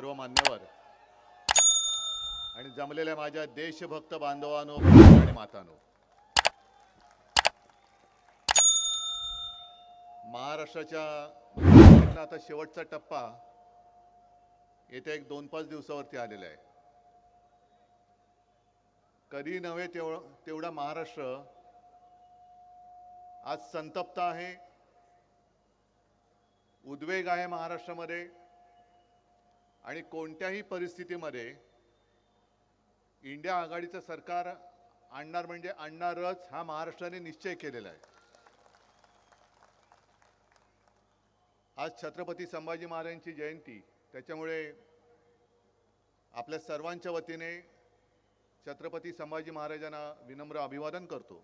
सर्व मान्यवर आणि जमलेल्या माझ्या देशभक्त बांधवांनो आणि मातांनो, महाराष्ट्राच्या निवडणुकीतला आता शेवटचा टप्पा येत्या 2-5 दिवसावरती आलेला आहे. कधी नव्हे तेवढा महाराष्ट्र आज संतप्त आहे, उद्वेग आहे महाराष्ट्रामध्ये आणि कोणत्याही परिस्थितीमध्ये इंडिया आघाडीचं सरकार आणणार म्हणजे आणणारच हा महाराष्ट्राने निश्चय केलेला आहे. आज छत्रपती संभाजी महाराजांची जयंती, त्याच्यामुळे आपल्या सर्वांच्या वतीने छत्रपती संभाजी महाराजांना विनम्र अभिवादन करतो.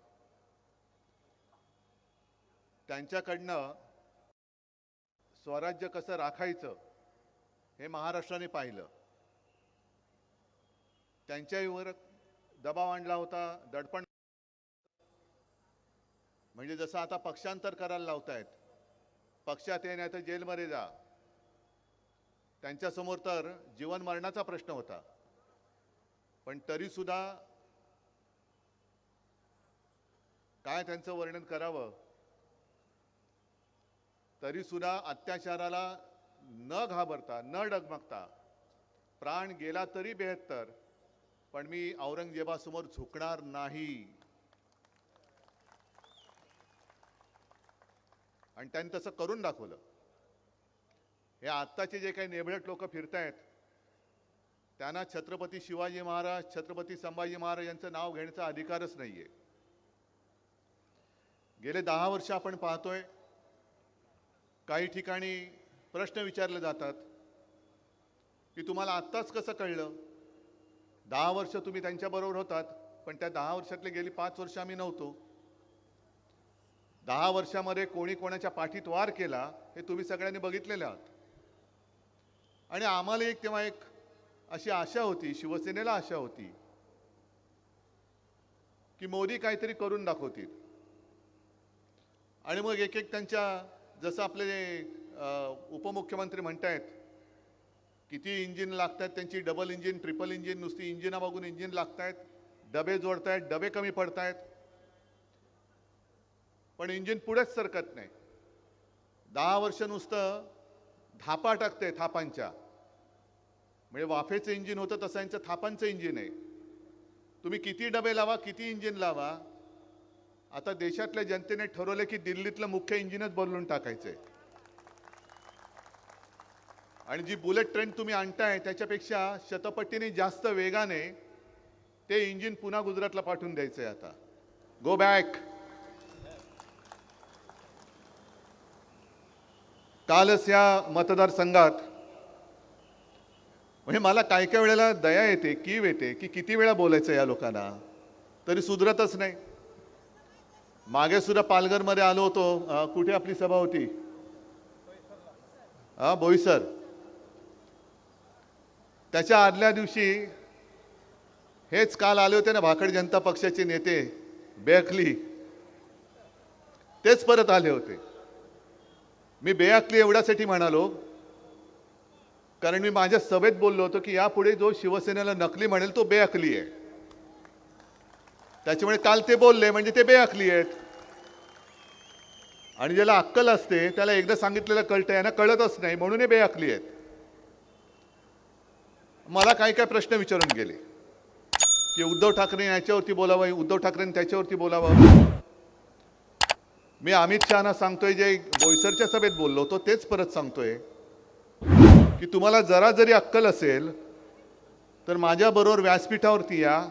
त्यांच्याकडनं स्वराज्य कसं राखायचं हे महाराष्ट्राने पाहिलं. त्यांच्यावर दबाव आणला होता, दडपण, म्हणजे जसं आता पक्षांतर करायला लावतायत, पक्षात ये नाही तर जेलमध्ये जा. त्यांच्यासमोर तर जीवन मरणाचा प्रश्न होता, पण तरी सुद्धा काय त्यांचं वर्णन करावं. तरी सुद्धा अत्याचाराला न घाबरता, न डगमगता, प्राण गेला तरी 72, पण मी औरंगजेबासमोर झुकणार नाही. आणि त्यांनी तसं करून दाखवलं. हे आत्ताचे जे काही नेबळट लोक फिरतायत, त्यांना छत्रपती शिवाजी महाराज, छत्रपती संभाजी महाराज यांचं नाव घेण्याचा अधिकारच नाहीये. गेले 10 वर्ष आपण पाहतोय, काही ठिकाणी प्रश्न विचारले जातात की तुम्हाला आत्ताच कसं कळलं? 10 वर्ष तुम्ही त्यांच्याबरोबर होतात, पण त्या 10 वर्षातले गेली 5 वर्ष आम्ही नव्हतो. 10 वर्षामध्ये कोणी कोणाच्या पाठीत वार केला हे तुम्ही सगळ्यांनी बघितलेले आहात. आणि आम्हाला तेव्हा एक अशी आशा होती, शिवसेनेला आशा होती की मोदी काहीतरी करून दाखवतील. आणि मग एक एक त्यांच्या, जसं आपले उपमुख्यमंत्री म्हणतायत, किती इंजिन लागतात त्यांची, डबल इंजिन, ट्रिपल इंजिन, नुसती इंजिना बघून इंजिन लागतायत, डबे जोडतायत, डबे कमी पडतायत, पण इंजिन पुढेच सरकत नाही. 10 वर्ष नुसतं थापा टाकते, थापांच्या, म्हणजे वाफेचं इंजिन होतं तसं यांचं थापांचं इंजिन आहे. तुम्ही किती डबे लावा, किती इंजिन लावा, आता देशातल्या जनतेने ठरवलं की दिल्लीतलं मुख्य इंजिनच बदलून टाकायचंय. आणि जी बुलेट ट्रेन तुम्ही आणताय त्याच्यापेक्षा शतपटीने जास्त वेगाने ते इंजिन पुन्हा गुजरातला पाठवून द्यायचंय. आता गो बॅक. कालच या मतदारसंघात, म्हणजे मला काय काय वेळेला दया येते, कीव येते की किती वेळा बोलायचं या लोकांना, तरी सुधरतच नाही. मागे सुद्धा पालघरमध्ये आलो होतो, कुठे आपली सभा होती, बोईसर. त्याच्या आदल्या दिवशी हेच काल आले होते ना भाकड जनता पक्षाचे नेते बेअकली, तेच परत आले होते. मी बेअकली एवढ्यासाठी म्हणालो कारण मी माझ्या सभेत बोललो होतो की यापुढे जो शिवसेनेला नकली म्हणेल तो बेअकली आहे. त्याच्यामुळे काल ते बोलले म्हणजे ते बेअकली आहेत. आणि ज्याला अक्कल असते त्याला एकदा सांगितलेलं कळतं, यांना कळतच नाही म्हणून हे बेअकली आहेत. मला काय काय प्रश्न विचारून गेले की उद्धव ठाकरे याच्यावरती बोलावं, उद्धव ठाकरेंनी त्याच्यावरती बोलावं. मी अमित शहाना सांगतोय, जे बोईसरच्या सभेत बोललो होतो तेच परत सांगतोय की तुम्हाला जरा जरी अक्कल असेल तर माझ्याबरोबर व्यासपीठावरती या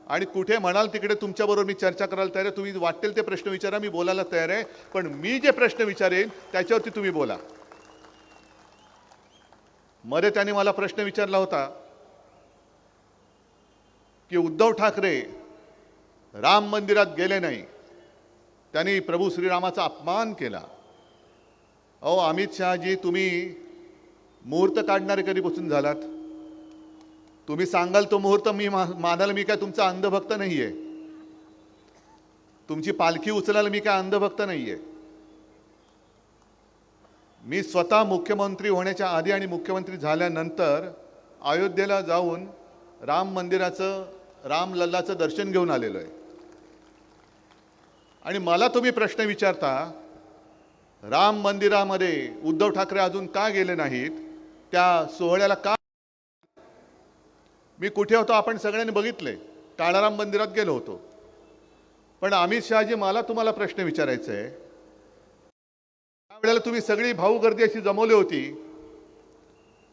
आणि कुठे म्हणाल तिकडे तुमच्याबरोबर मी चर्चा करायला तयार आहे. तुम्ही वाटेल ते प्रश्न विचारा, मी बोलायला तयार आहे, पण मी जे प्रश्न विचारेन त्याच्यावरती तुम्ही बोला. मध्ये त्यांनी मला प्रश्न विचारला होता की उद्धव ठाकरे राम मंदिरात गेले नाही, त्यांनी प्रभू श्रीरामाचा अपमान केला. अहो अमित शहाजी, तुम्ही मुहूर्त काढणारे कधीपासून झालात? तुम्ही सांगाल तो मुहूर्त मी मानायला मी काय तुमचा अंधभक्त नाहीये. तुमची पालखी उचलायला मी काय अंधभक्त नाहीये. मी स्वतः मुख्यमंत्री होण्याच्या आधी आणि मुख्यमंत्री झाल्यानंतर अयोध्येला जाऊन राम मंदिराचं रामलल्लाचं दर्शन घेऊन आलेलो आहे आणि मला तुम्ही प्रश्न विचारता राम मंदिरामध्ये उद्धव ठाकरे अजून का गेले नाहीत, त्या सोहळ्याला का? मी कुठे होतो आपण सगळ्यांनी बघितले, काळाराम मंदिरात गेलो होतो. पण अमित शहाजी मला तुम्हाला प्रश्न विचारायचा आहे, त्यावेळेला तुम्ही सगळी भाऊ गर्दी अशी जमवली होती,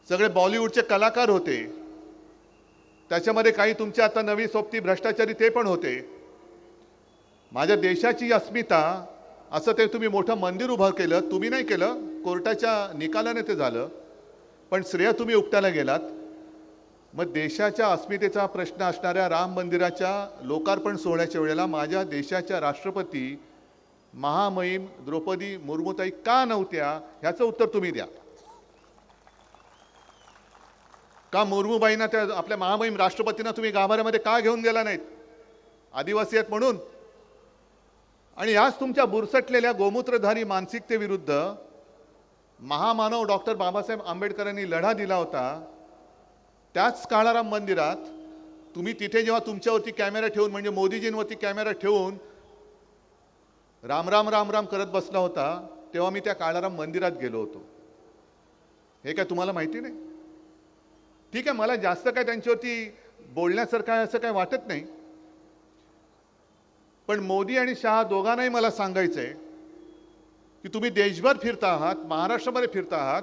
सगळे बॉलिवूडचे कलाकार होते, त्याच्यामध्ये काही तुमचे आता नवी सोबती भ्रष्टाचारी ते पण होते. माझ्या देशाची अस्मिता असं ते तुम्ही मोठं मंदिर उभं केलं, तुम्ही नाही केलं, कोर्टाच्या निकालाने ते झालं, पण श्रेय तुम्ही उपटायला गेलात. मग देशाच्या अस्मितेचा प्रश्न असणाऱ्या राम मंदिराच्या लोकार्पण सोहळ्याच्या वेळेला माझ्या देशाच्या राष्ट्रपती महामहिम द्रौपदी मुर्मूताई का नव्हत्या, ह्याचं उत्तर तुम्ही द्या. का मुर्मूबाईंना, त्या आपल्या महामहिम राष्ट्रपतींना तुम्ही गाभाऱ्यामध्ये का घेऊन गेला नाहीत? आदिवासी आहेत म्हणून. आणि याच तुमच्या बुरसटलेल्या गोमूत्रधारी मानसिकतेविरुद्ध महामानव डॉक्टर बाबासाहेब आंबेडकरांनी लढा दिला होता. त्याच काळाराम मंदिरात तुम्ही तिथे जेव्हा तुमच्यावरती कॅमेरा ठेवून, म्हणजे मोदीजींवरती कॅमेरा ठेवून राम राम राम राम करत बसला होता, तेव्हा मी त्या काळाराम मंदिरात गेलो होतो. हे काय तुम्हाला माहिती नाही? ठीक आहे, मला जास्त काय त्यांच्यावरती बोलण्यासारखं आहे असं काय वाटत नाही. पण मोदी आणि शहा दोघांनाही मला सांगायचं आहे की तुम्ही देशभर फिरता आहात, महाराष्ट्रामध्ये फिरता आहात,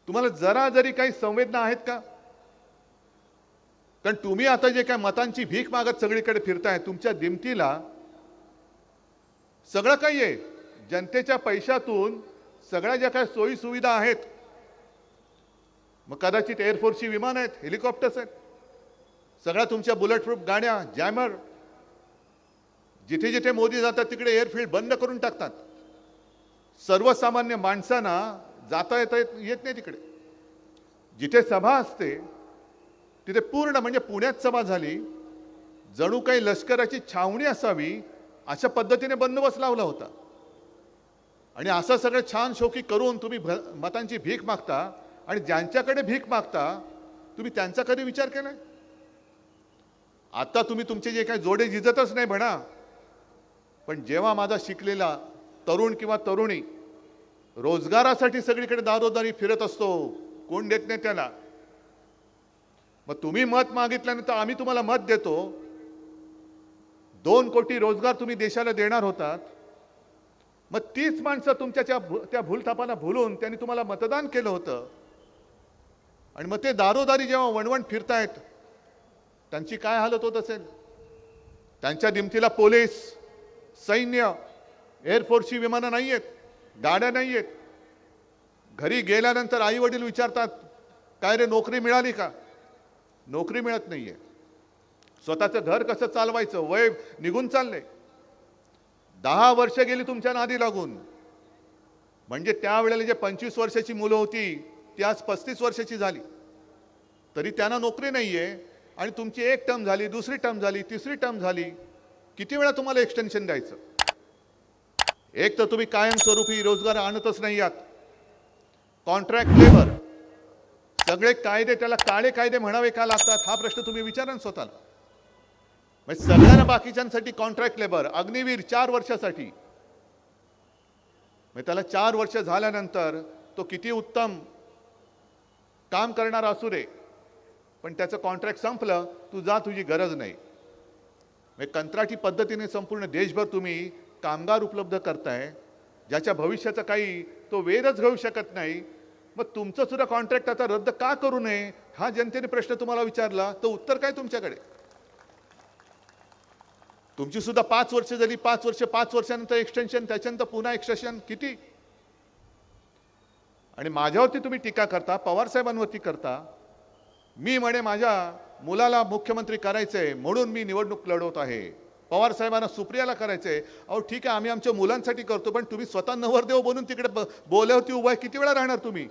तुम्हाला जरा जरी काही संवेदना आहेत का? कारण तुम्ही आता जे काय मतांची भीक मागत सगळीकडे फिरताय, तुमच्या दिमतीला सगळं काही आहे, जनतेच्या पैशातून सगळ्या ज्या काय सोयी सुविधा आहेत, मग कदाचित एअरफोर्सची विमान आहेत, हेलिकॉप्टर्स आहेत, सगळ्या तुमच्या बुलेट प्रूफ गाड्या, जॅमर, जिथे जिथे मोदी जातात तिकडे एअरफील्ड बंद करून टाकतात. सर्वसामान्य माणसांना जाता येत नाही तिकडे. जिथे सभा असते तिथे पूर्ण, म्हणजे पुण्यात सभा झाली, जणू काही लष्कराची छावणी असावी अशा पद्धतीने बंदोबस्त लावला होता. आणि असं सगळं छान शोकी करून तुम्ही मतांची भीक मागता, आणि ज्यांच्याकडे भीक मागता तुम्ही त्यांचा कधी विचार केलाय? आता तुम्ही तुमचे जे काही जोडे झिजतच नाही म्हणा, पण जेव्हा माझा शिकलेला तरुण किंवा तरुणी रोजगारासाठी सगळीकडे दारोदारी फिरत असतो, कोण देत नाही त्याला, मग तुम्ही मत मागितल्यानंतर आम्ही तुम्हाला मत देतो. 2 कोटी रोजगार तुम्ही देशाला देणार होतात, मग तीच माणसं तुमच्या त्या भूलथापांना भुलून त्यांनी तुम्हाला मतदान केलं होतं, आणि मग ते दारोदारी जेव्हा वणवण फिरतायत, त्यांची काय हालत होत असेल? त्यांच्या दिमतीला पोलीस, सैन्य, एअरफोर्सची विमानं नाही आहेत, गाड्या नाही आहेत. घरी गेल्यानंतर आई वडील विचारतात, काय रे नोकरी मिळाली का? नोकरी मिळत नाहीये. स्वतःचं घर कसं चालवायचं, वय निघून चाललंय. 10 वर्ष गेली तुमच्या नादी लागून. म्हणजे त्यावेळेला जे 25 वर्षाची मुलं होती ती आज 35 वर्षाची झाली, तरी त्यांना नोकरी नाहीये. आणि तुमची एक टर्म झाली, दुसरी टर्म झाली, तिसरी टर्म झाली. किती वेळा तुम्हाला एक्सटेन्शन द्यायचं? एक तर तुम्ही कायमस्वरूपी रोजगार आणतच नाही आहात. कॉन्ट्रॅक्ट लेबर, सगळे कायदे, त्याला काळे कायदे म्हणावे का लागतात, हा प्रश्न तुम्ही विचारा ना स्वतःला. म्हणजे सगळ्यांना बाकीच्यांसाठी कॉन्ट्रॅक्ट लेबर, अग्निवीर 4 वर्षासाठी, म्हणजे त्याला 4 वर्ष झाल्यानंतर तो किती उत्तम काम करणारा असू दे, पण त्याचं कॉन्ट्रॅक्ट संपलं, तू जा, तुझी गरज नाही. म्हणजे कंत्राटी पद्धतीने संपूर्ण देशभर तुम्ही कामगार उपलब्ध करताय, ज्याच्या भविष्याचा काही तो वेधच घेऊ शकत नाही. मग तुमचं सुद्धा कॉन्ट्रॅक्ट आता रद्द का करू नये, हा जनतेने प्रश्न तुम्हाला विचारला, तर उत्तर काय तुमच्याकडे? तुमची सुद्धा 5 वर्ष झाली, 5 वर्ष, 5 वर्षानंतर एक्सटेन्शन, त्याच्यानंतर पुन्हा एक्सटेन्शन, किती? आणि माझ्यावरती तुम्ही टीका करता, पवार साहेबांवरती करता. मी म्हणे माझ्या मुलाला मुख्यमंत्री करायचंय म्हणून मी निवडणूक लढवत आहे, पवार साहेबांना सुप्रियाला करायचंय. अहो ठीक आहे, आम्ही आमच्या मुलांसाठी करतो, पण तुम्ही स्वतः नवरदेव बनून तिकडे बोल्यावरती उभा आहे, किती वेळा राहणार तुम्ही?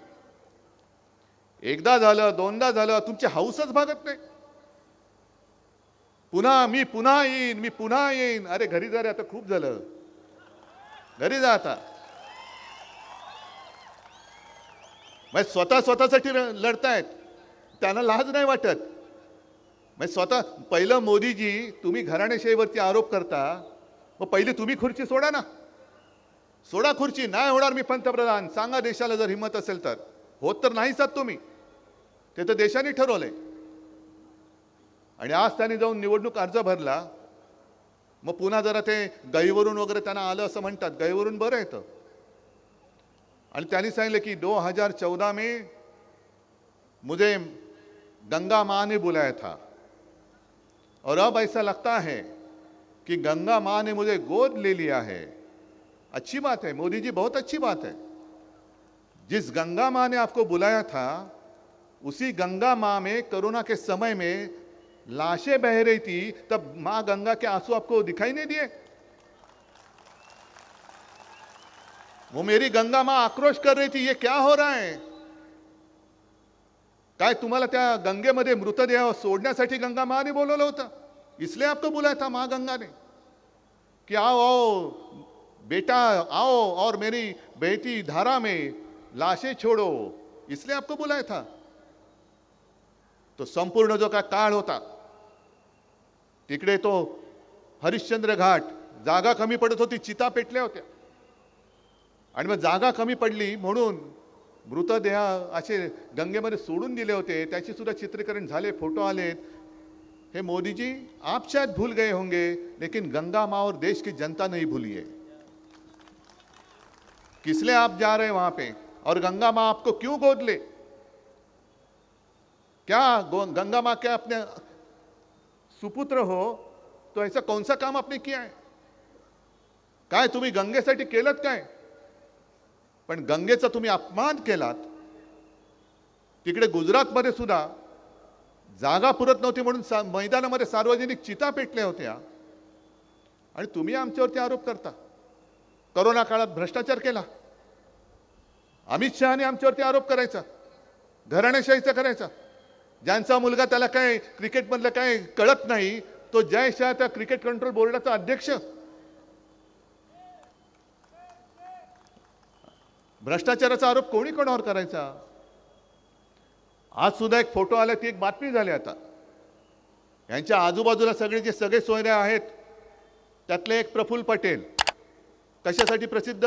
एकदा झालं, दोनदा झालं, तुमची हौसच भागत नाही. मी पुन्हा येईन. अरे घरी जा रे, आता खूप झालं, घरी जा आता. मग स्वतःसाठी लढतायत. त्यांना लाज नाही वाटत. म्हणजे स्वतः पहिलं मोदीजी, तुम्ही घराणेशाहीवरती आरोप करता, मग पहिली तुम्ही खुर्ची सोडा ना. सोडा खुर्ची. नाही होणार मी पंतप्रधान, सांगा देशाला जर हिंमत असेल तर. होत तर नाहीच आहात तुम्ही, ते तर देशाने ठरवलंय. आणि आज त्यांनी जाऊन निवडणूक अर्ज भरला, मग पुन्हा जरा ते गहीवरून वगैरे त्यांना आलं असं म्हणतात. गहीवरून बरं येतं. आणि त्यांनी सांगितलं की 2014 में मुझे गंगा माँ ने बुलाया था और अब ऐसा लगता है कि गंगा माँ ने मुझे गोद ले लिया है. अच्छी बात है मोदी जी, बहुत अच्छी बात है. जिस गंगा माँ ने आपको बुलाया था, उसी गंगा माँ में कोरोना के समय में लाशें बह रही थी, तब माँ गंगा के आंसू आपको दिखाई नहीं दिए? वो मेरी गंगा माँ आक्रोश कर रही थी, ये क्या हो रहा है? काय तुम्हाला त्या गंगेमध्ये मृतदेह सोडण्यासाठी गंगा माँ ने बोलवलं होतं? इसलिए आपको बुलाया था माँ गंगा ने कि आओ आओ बेटा आओ और मेरी बहती धारा में लाशें छोड़ो, इसलिए आपको बुलाया था. तो संपूर्ण जो काय काळ होता, तिकडे तो हरिश्चंद्र घाट, जागा कमी पडत होती, चिता पेटल्या होत्या. आणि मग जागा कमी पडली म्हणून मृतदेह असे गंगेमध्ये सोडून दिले होते. त्याची सुद्धा चित्रीकरण झाले, फोटो आलेत. हे मोदी जी, आप शायद भूल गए होंगे, लेकिन गंगा माँ और देश की जनता नहीं भूली है. किस लिए आप जा रहे हैं वहां पे, और गंगा माँ आपको क्यों गोद ले? क्या गंगा माँ के अपने सुपुत्र हो, तो ऐसा कौन सा काम आपने किया है? काय तुम्ही गंगेसाठी केलंत काय? पण गंगेचा तुम्ही अपमान केलात. तिकडे गुजरातमध्ये सुद्धा जागा पुरत नव्हती म्हणून मैदानामध्ये सार्वजनिक चिता पेटल्या होत्या. आणि तुम्ही आमच्यावरती आरोप करता. कोरोना काळात भ्रष्टाचार केला. अमित शहाने आमच्यावरती आरोप करायचा, घराणेशाहीचा करायचा. ज्यांचा मुलगा, त्याला काय क्रिकेटमधलं काय कळत नाही, तो जय शाह, त्या क्रिकेट कंट्रोल बोर्डाचा अध्यक्ष. भ्रष्टाचाराचा आरोप कोणी कोणावर करायचा? आज सुद्धा एक फोटो आला, ती एक बातमी झाली. आता यांच्या आजूबाजूला सगळे जे सगळे सोयरे आहेत, त्यातले एक प्रफुल्ल पटेल, कशासाठी प्रसिद्ध?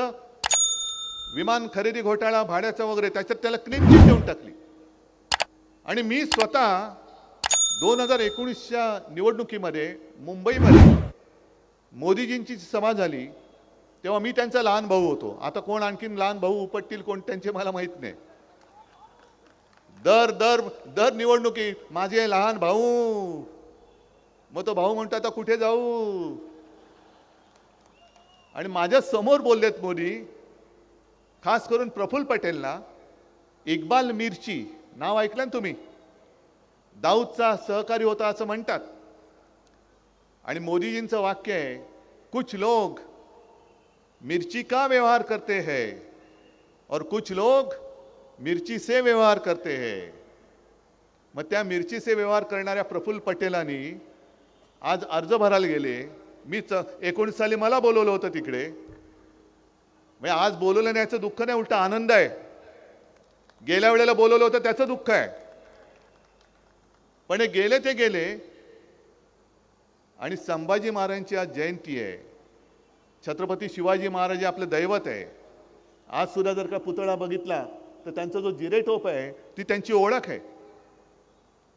विमान खरेदी घोटाळा, भाड्याचा वगैरे, त्याच्यात त्याला क्लीन चिट देऊन टाकली. आणि मी स्वतः 2019च्या निवडणुकीमध्ये मुंबईमध्ये मोदीजींची सभा झाली, तेव्हा मी त्यांचा लहान भाऊ होतो. आता कोण आणखीन लहान भाऊ उपटतील कोण त्यांचे मला माहित नाही. दर दर दर निवडणुकी माझे लहान भाऊ, मग तो भाऊ म्हणतो आता कुठे जाऊ. आणि माझ्या समोर बोललेत मोदी, खास करून प्रफुल्ल पटेलला. इक्बाल मिर्ची नाव ऐकलं ना तुम्ही? दाऊदचा सहकारी होता असं म्हणतात. आणि मोदीजींचं वाक्य आहे, कुछ लोग मिर्ची का व्यवहार करते हैं और कुछ लोग मिर्ची से व्यवहार करते हैं. मग त्या मिर्ची से व्यवहार करणाऱ्या प्रफुल्ल पटेलांनी आज अर्ज भरायला गेले. मी 19 साली मला बोलवलं होतं तिकडे. म्हणजे आज बोलवलं नाही याचं दुःख नाही, उलटा आनंद आहे. गेल्या वेळेला बोलवलं होतं त्याचं दुःख आहे. पण हे गेले ते गेले. आणि संभाजी महाराजांची आज जयंती आहे. छत्रपती शिवाजी महाराज आपलं दैवत आहे. आज सुद्धा जर का पुतळा बघितला तर त्यांचा जो जिरेटोप आहे, ती त्यांची ओळख आहे.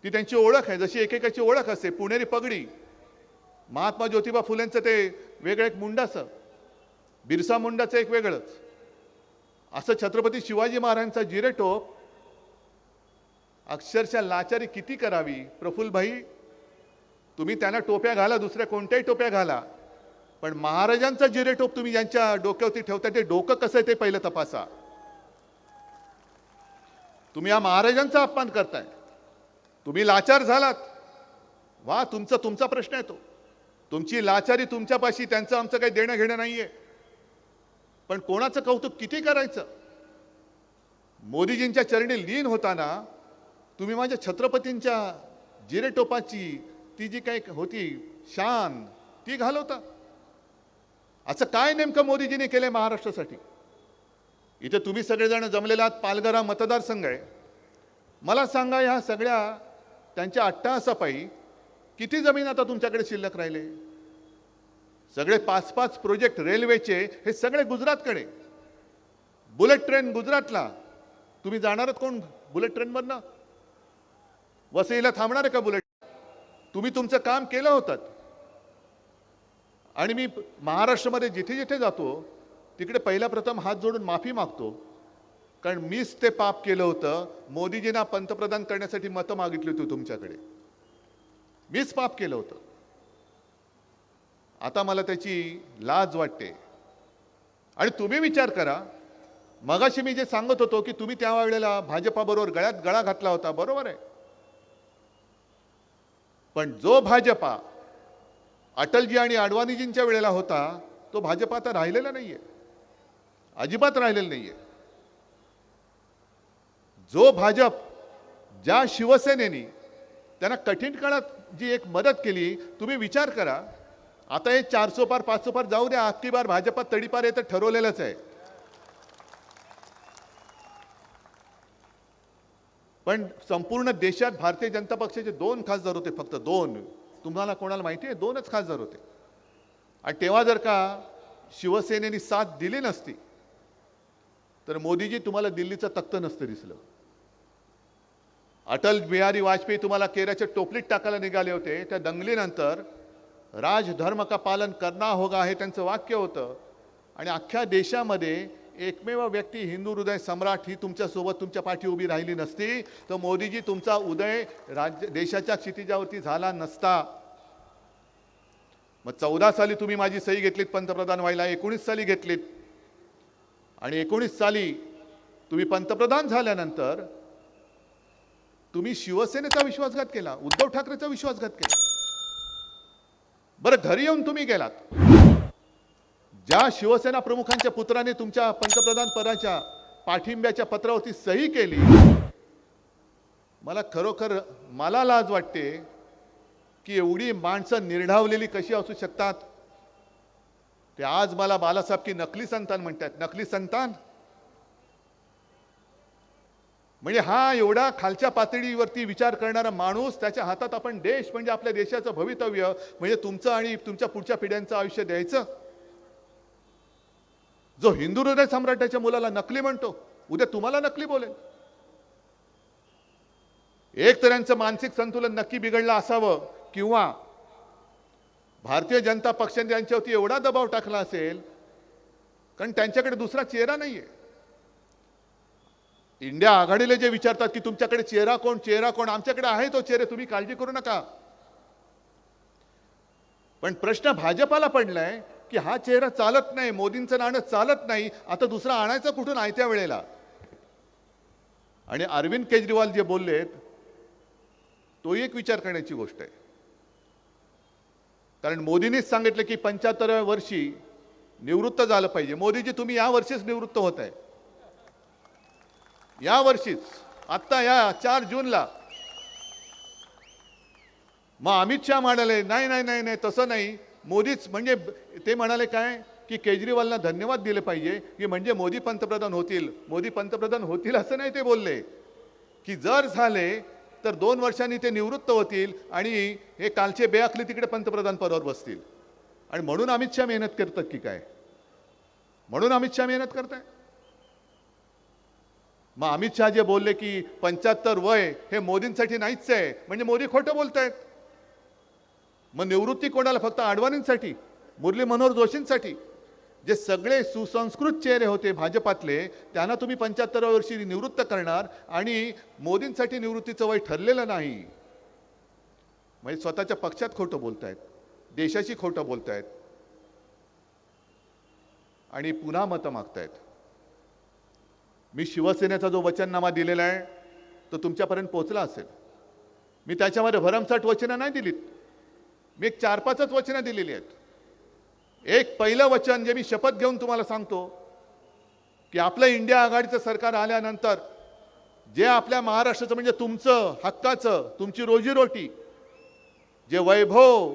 ती त्यांची ओळख आहे. जशी एकेकाची ओळख असते. पुणेरी पगडी, महात्मा ज्योतिबा फुलेंचं ते वेगळं एक मुंडाचं, बिरसा मुंडाचं एक वेगळंच, असं छत्रपती शिवाजी महाराजांचा जिरेटोप. अक्षरशः लाचारी किती करावी प्रफुल्ल भाई. तुम्ही त्यांना टोप्या घाला, दुसऱ्या कोणत्याही टोप्या घाला, पण महाराजांचा जिरेटोप तुम्ही ज्यांच्या डोक्यावरती ठेवता, ते डोकं कसं आहे ते पहिलं तपासा. तुम्ही या महाराजांचा अपमान करताय. तुम्ही लाचार झालात, वा, तुमचा प्रश्न आहे तो. तुमची लाचारी तुमच्यापाशी, त्यांचं आमचं काही देणं घेणं नाहीये. पण कोणाचं कौतुक किती करायचं? मोदीजींच्या चरणी लीन होताना तुम्ही माझ्या छत्रपतींच्या जिरेटोपाची ती जी काही होती शान, ती घालवता. असं काय नेमकं मोदीजींनी केलंय महाराष्ट्रासाठी? इथे तुम्ही सगळेजण जमलेला आहात. पालघर हा मतदारसंघ आहे. मला सांगा, ह्या सगळ्या त्यांच्या अट्टाहासापायी किती जमीन आता तुमच्याकडे शिल्लक राहिले? सगळे 5-5 प्रोजेक्ट रेल्वेचे हे सगळे गुजरातकडे. बुलेट ट्रेन गुजरातला. तुम्ही जाणारच कोण बुलेट ट्रेनवरनं? वसईला थांबणार आहे का बुलेट? तुम्ही तुमचं काम केलं होतं. आणि मी महाराष्ट्रामध्ये जिथे जिथे जातो तिकडे पहिला प्रथम हात जोडून माफी मागतो, कारण मीच ते पाप केलं होतं. मोदीजींना पंतप्रधान करण्यासाठी मतं मागितली होती तुमच्याकडे. मीच पाप केलं होतं. आता मला त्याची लाज वाटते. आणि तुम्ही विचार करा, मगाशी मी जे सांगत होतो की तुम्ही त्यावेळेला भाजपाबरोबर गळ्यात गळा घातला होता, बरोबर आहे. पण जो भाजपा अटलजी आणि अडवाणीजींच्या वेळेला होता तो भाजपा आता राहिलेला नाहीये, अजिबात राहिलेला नाहीये. जो भाजप, ज्या शिवसेनेनी त्यांना कठीण काळात जी एक मदत केली, तुम्ही विचार करा. आता हे 400 पार 500 पार जाऊ द्या, अख्खी बार भाजपा तडीपार येतं ठरवलेलंच आहे. पण संपूर्ण देशात भारतीय जनता पक्षाचे 2 खासदार होते, फक्त 2. तुम्हाला कोणाला माहिती आहे? 2च खासदार होते. आणि तेव्हा जर का शिवसेनेने साथ दिली नसती तर मोदीजी तुम्हाला दिल्लीचं तख्त नसतं दिसलं. अटल बिहारी वाजपेयी तुम्हाला केराच्या टोपलीत टाकायला निघाले होते. त्या दंगलीनंतर राजधर्म का पालन करना होगा हे त्यांचं वाक्य होतं. आणि अख्ख्या देशामध्ये एकमेव व्यक्ती हिंदू हृदय सम्राट ही तुमच्यासोबत तुमच्या पाठी उभी राहिली नसती तर मोदीजी तुमचा उदय देशाच्या क्षितिजावरती झाला नसता. मग 14 साली तुम्ही माझी सही घेतलीत पंतप्रधान व्हायला, 19 साली घेतलीत. आणि 19 साली तुम्ही पंतप्रधान झाल्यानंतर तुम्ही शिवसेनेचा विश्वासघात केला, उद्धव ठाकरेचा विश्वासघात केला. बरं, घरी येऊन तुम्ही गेलात. ज्या शिवसेना प्रमुखांच्या पुत्राने तुमच्या पंतप्रधान पदाच्या पाठिंब्याच्या पत्रावरती सही केली, मला खरोखर लाज वाटते की एवढी माणसं निर्ढावलेली कशी असू शकतात. ते आज मला बालासाहेब की नकली संतान म्हणतात. नकली संतान म्हणजे हा एवढा खालच्या पातळीवरती विचार करणारा माणूस, त्याच्या हातात आपण देश म्हणजे आपल्या देशाचं भवितव्य म्हणजे तुमचं आणि तुमच्या पुढच्या पिढ्यांचं आयुष्य द्यायचं. जो हिंदू हृदय सम्राटाच्या मुलाला नकली म्हणतो, उद्या तुम्हाला नकली बोलेल. एक तर त्यांचं मानसिक संतुलन नक्की बिघडलं असावं, किंवा भारतीय जनता पक्षाने त्यांच्यावरती एवढा दबाव टाकला असेल कारण त्यांच्याकडे दुसरा चेहरा नाहीये. इंडिया आघाडीला जे विचारतात की तुमच्याकडे चेहरा कोण, आमच्याकडे आहे तो चेहरा, तुम्ही काळजी करू नका. पण प्रश्न भाजपाला पडलाय की हा चेहरा चालत नाही, मोदींचं नाणं चालत नाही, आता दुसरा आणायचं कुठून आयत्या वेळेला. आणि अरविंद केजरीवाल जे बोललेत तो एक विचार करण्याची गोष्ट आहे. कारण मोदींनीच सांगितलं की 75व्या वर्षी निवृत्त झालं पाहिजे. मोदीजी तुम्ही या वर्षीच निवृत्त होत आहे, या वर्षीच, आता या 4 जूनला. मग अमित शहा म्हणाले नाही नाही नाही नाही तसं नाही, मोदीच म्हणजे ते म्हणाले काय की केजरीवालला धन्यवाद दिले पाहिजे की म्हणजे मोदी पंतप्रधान होतील. मोदी पंतप्रधान होतील असं नाही ते बोलले, की जर झाले तर 2 वर्षांनी ते निवृत्त होतील आणि हे कालचे बेअखली तिकडे पंतप्रधान पदावर बसतील. आणि म्हणून अमित शहा मेहनत करतात की काय? म्हणून अमित शहा मेहनत करताय. मग अमित शहा जे बोलले की 75 वय हे मोदींसाठी नाहीच आहे म्हणजे मोदी खोटं बोलतायत. मग निवृत्ती कोणाला? फक्त अडवाणींसाठी, मुरली मनोहर जोशींसाठी. जे सगळे सुसंस्कृत चेहरे होते भाजपातले त्यांना तुम्ही 75व्या वर्षी निवृत्त करणार आणि मोदींसाठी निवृत्तीचं वय ठरलेलं नाही. म्हणजे स्वतःच्या पक्षात खोटं बोलतायत, देशाशी खोटं बोलतायत आणि पुन्हा मतं मागतायत. मी शिवसेनेचा जो वचननामा दिलेला आहे तो तुमच्यापर्यंत पोहोचला असेल. मी त्याच्यामध्ये भरमसाठ वचनं नाही दिलीत, मी एक 4-5च वचनं दिलेली आहेत. एक पहिलं वचन जे मी शपथ घेऊन तुम्हाला सांगतो की आपलं इंडिया आघाडीचं सरकार आल्यानंतर जे आपल्या महाराष्ट्राचं म्हणजे तुमचं हक्काचं, तुमची रोजीरोटी, जे वैभव